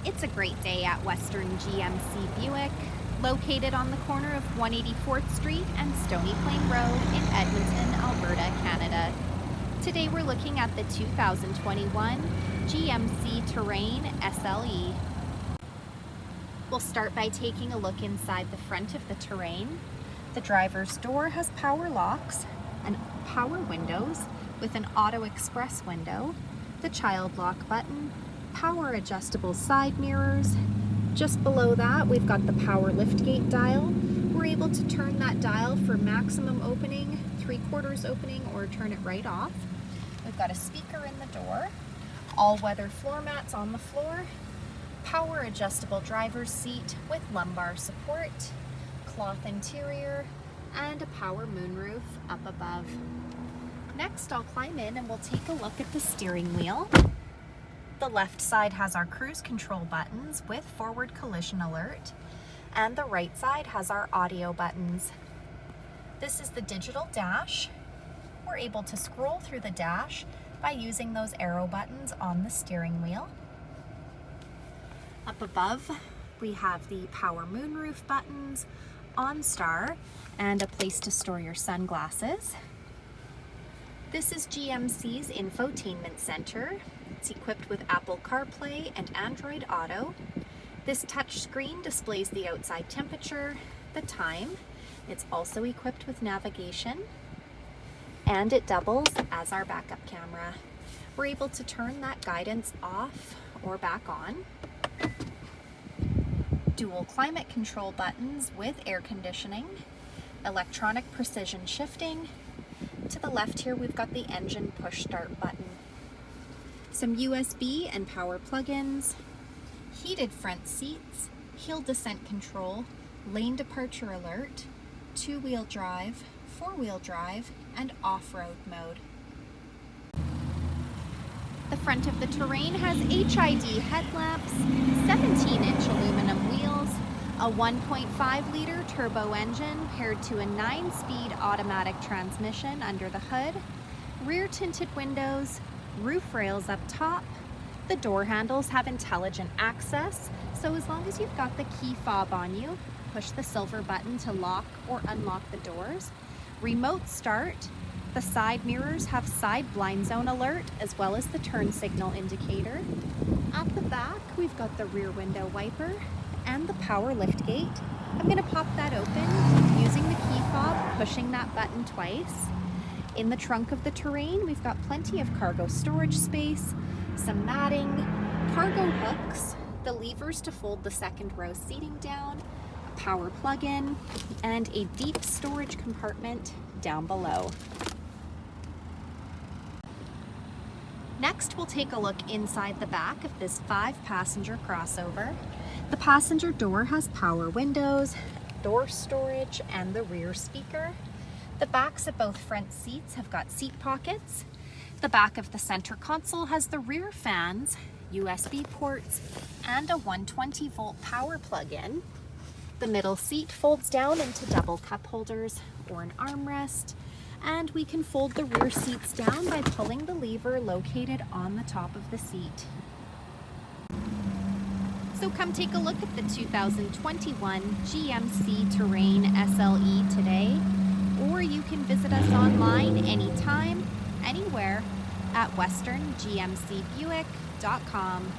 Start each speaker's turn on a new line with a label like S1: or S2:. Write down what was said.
S1: It's a great day at Western GMC Buick, located on the corner of 184th Street and Stony Plain Road in Edmonton, Alberta, Canada. Today we're looking at the 2021 GMC Terrain SLE. We'll start by taking a look inside the front of the Terrain. The driver's door has power locks and power windows with an auto express window, the child lock button, power adjustable side mirrors. Just below that, we've got the power liftgate dial. We're able to turn that dial for maximum opening, 3/4 opening, or turn it right off. We've got a speaker in the door, all-weather floor mats on the floor, power adjustable driver's seat with lumbar support, cloth interior, and a power moonroof up above. Next, I'll climb in and we'll take a look at the steering wheel. The left side has our cruise control buttons with forward collision alert, and the right side has our audio buttons. This is the digital dash. We're able to scroll through the dash by using those arrow buttons on the steering wheel. Up above, we have the power moonroof buttons, OnStar, and a place to store your sunglasses. This is GMC's Infotainment Center. It's equipped with Apple CarPlay and Android Auto. This touch screen displays the outside temperature, the time. It's also equipped with navigation, and it doubles as our backup camera. We're able to turn that guidance off or back on. Dual climate control buttons with air conditioning, electronic precision shifting. To the left here, we've got the engine push start button. Some USB and power plug-ins, heated front seats, hill descent control, lane departure alert, two-wheel drive, four-wheel drive, and off-road mode. The front of the Terrain has HID headlamps, 17-inch aluminum wheels, a 1.5-liter turbo engine paired to a 9-speed automatic transmission under the hood, rear tinted windows, roof rails up top. The door handles have intelligent access, so as long as you've got the key fob on you, push the silver button to lock or unlock the doors. Remote start. The side mirrors have side blind zone alert as well as the turn signal indicator. At the back, we've got the rear window wiper and the power liftgate. I'm going to pop that open using the key fob, pushing that button twice. In the trunk of the Terrain, we've got plenty of cargo storage space, some matting, cargo hooks, the levers to fold the second row seating down, a power plug-in, and a deep storage compartment down below. Next, we'll take a look inside the back of this 5-passenger crossover. The passenger door has power windows, door storage, and the rear speaker. The backs of both front seats have got seat pockets. The back of the center console has the rear fans, USB ports, and a 120-volt power plug-in. The middle seat folds down into double cup holders or an armrest, and we can fold the rear seats down by pulling the lever located on the top of the seat. So come take a look at the 2021 GMC Terrain SLE today, or you can visit us online anytime, anywhere at westerngmcbuick.com.